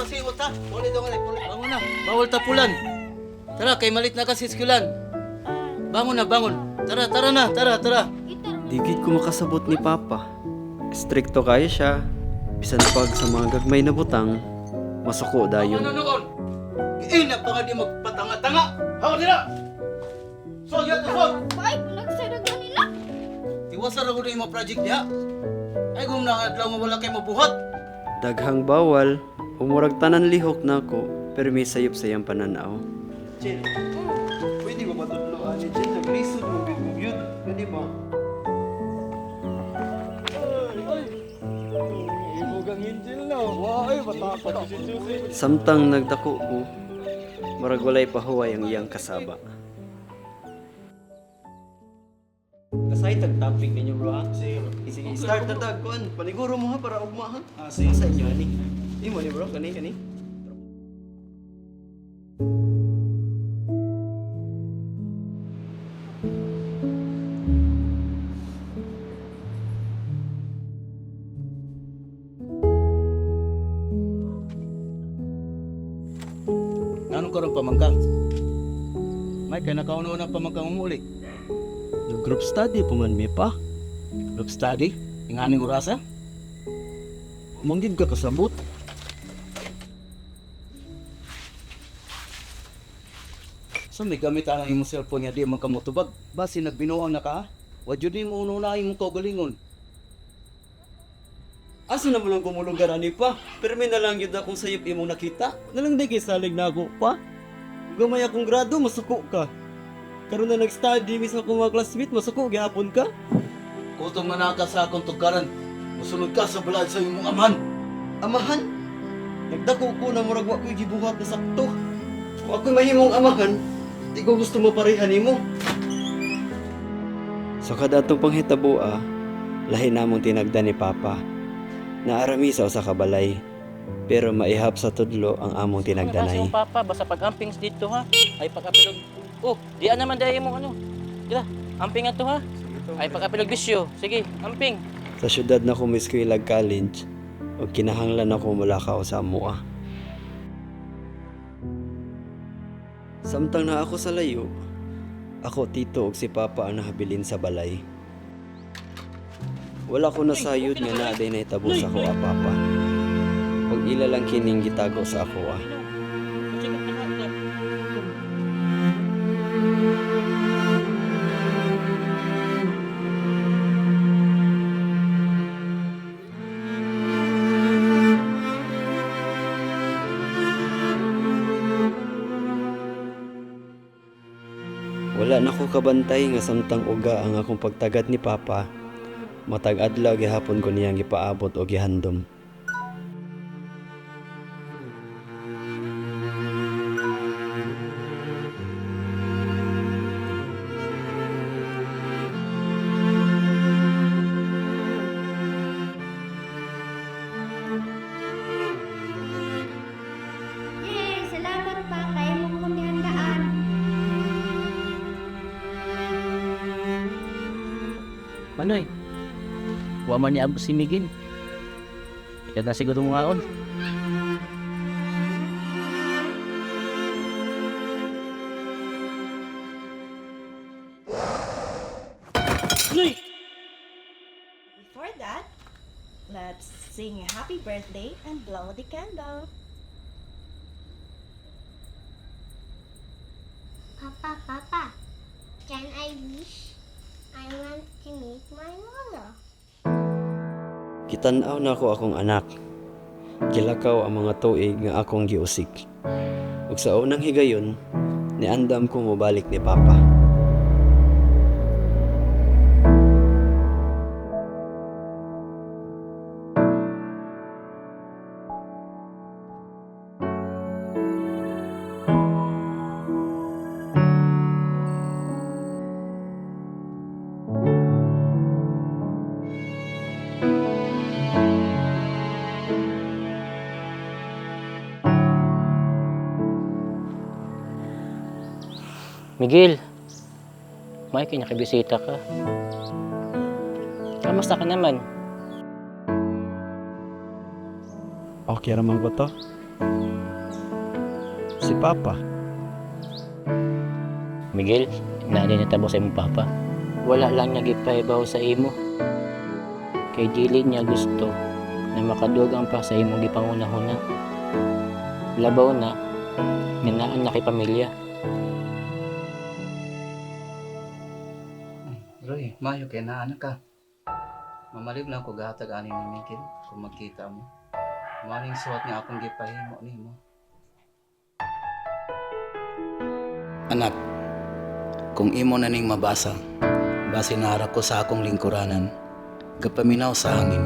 pasiwot ha. Puli daw nga, puli. Bangon na, bawal tapulan. Tara, kay malit na kasi eskwelahan. Bangon na, bangon. Tara, tara na, tara, tara. Digid ko makasabot ni Papa. Strikto kayo siya. Bisan pag sa mga gagmay na butang, masuko dayon. Ano noon? Ina pa nga di magpatanga-tanga. Hawa nila! Sol, yato, sol! Ay, nagsarag na nila. Iwasar ako na yung mga project niya. Ay, kung nakadlaw nga wala kayo mabuhat. Daghang bawal, umurag tanan lihok na ako, pero may sayop sayang pananaw. Jen, pwede ba matudloan ni Jen? Naglisod mo, big-big pwede ba? Samtang nagdako ko, marag walay pahuway ang iyang kasaba. Kasay tag-topic ninyo bro ha? Sige. Sige, start na tag kuan. Paniguro mo ha para ugma ha? Sige. Sa inyo ani. Imo ni bro, kani. Anong karong pamangkang? May kaya nakauna-una pamangkang umuli. Group study po man mi pa. Group study? Inganing orasa? Manggid ka kasabot. So may gamit ang imong cellphone nga di man ka motubag. Basi nagbinuang na ka? Wa jud mo ununahin mong kaugalingon. Asa na mo lang kumulugan ani pa? Pero may nalang yun akong sayop imong nakita. Nalang di kay salig na ako pa. Gamay akong grado, masuko ka. Karon na nag-study, mis ako mga classmate, masuko, gihapon ka. Kutong manaka sa akong tugaran. Musunod ka sa balad sa imong amahan. Amahan? Nagdako ko na murag wa ko'y gibuhat na sakto. Kung ako'y mahimong amahan, di ko gusto maparehan nimo. So kada atong panghitabo lahi namong tinagda ni Papa. Naarami sa usa ka balay, pero maihap sa tudlo ang among tinagdanay. Papa, basta pag-amping dito ha. Ay pag-apilog. Oh, diyan naman dahil mo ano. Dila, amping ato ha. Ay pag-apilog bisyo. Sige, amping. Sa syudad na kumiskwilag college, o kinahanglan ako mula ka sa amua. Samtang na ako sa layo, ako tito ug si Papa ang nahabilin sa balay. Wala ko nasayod nga naaday na itabo sa ako Papa. Pag ila lang kining gitago sa ako Wala na ko kabantay nga samtang uga ang akong pagtagat ni Papa. Matag adlaw gihapon ko niyang gipaabot o gihandom. Yay! Salamat pa. Kaya mo kong nihandaan. Manoy. Wa man niya si Miguel. Kaya na siguro mga on. Before that, let's sing happy birthday and blow the candle. Papa, can I wish? I want to meet my mother. Kitanaw na ako akong anak. Gilakaw ang mga tuig nga akong giusik. Ug sa unang higayon, niandam ko mobalik ni Papa. Miguel, may kinakibisita ka. Kamusta ka naman? Okay raman ko to. Si Papa. Miguel, naali na tabo sa imong papa. Wala lang niya gipahibaw sa imo. Kay dili niya gusto na makadugang pa sa imong gipangunahuna. Labaw na, ninaan na kay pamilya. Roy, mayo kay na anak ka. Mamalib lang ko gahatag ani ni Miguel kung magkita mo. Maling suot nga akong gipahimo nimo. Anak, kung imo na ning mabasa, base nara ko sa akong lingkuranan, gapaminaw sa hangin.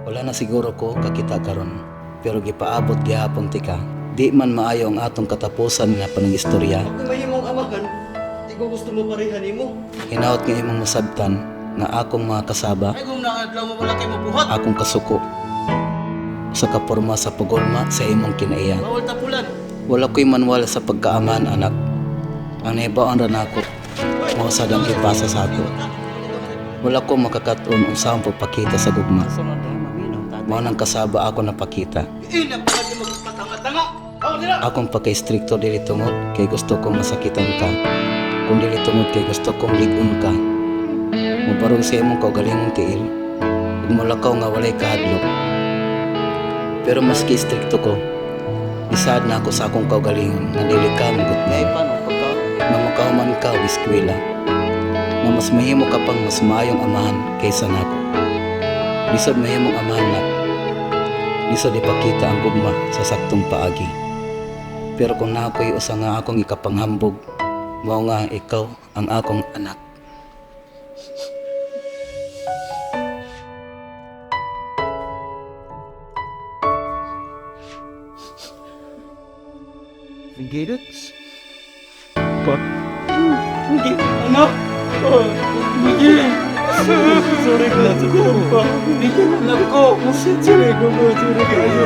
Wala na siguro ko kakita karon, pero gipaabot gihapon tika. Di man maayo ang atong katapusan nga panang istorya. Kung mahimong amahan, di ko gusto mo parehan mo. Hinaot nga imong masabtan nga akong mga kasaba, Ay kung naadlaw mo wala kay mabuhat. akong kasuko. Sa kaporma sa pagulma sa imong kinaiya. Bawal tapulan. Wala ko'y manual sa pagkaaman, anak. Ang naibawaan ra nako, mga sadang ipasa sa ako. Wala ko makakaton o saan pagpakita sa gugma. Sunod na maminaw, tatay. Mao nang kasaba ako napakita. Ilang pala di magpatanga-tanga. Oh, dira. Akong pagka-stricto dili tungod kay gusto kong masakitan ka. Kung dili tungod kay gusto kong ligon ka. Mubarog sa imong kaugalingong tiil. Ug mulakaw nga walay kahadlok. Pero maski stricto ko, isad na ako sa akong kaugalingon nga dili ka mugot na Paano pagka? na makauman ka o eskwela. Na mas mahimo ka pang mas maayong amahan kaysa nako. Lisod mahimong amahan na. Lisod ipakita ang gugma sa saktong paagi. Pero kung nako'y usa nga akong ikapanghambog, mao nga ikaw ang akong anak. Miguel? Pa? Miguel, anak! Oh, Miguel! Sorry ka, sorry pa. Miguel, anak ko! Sorry ko, sorry kayo.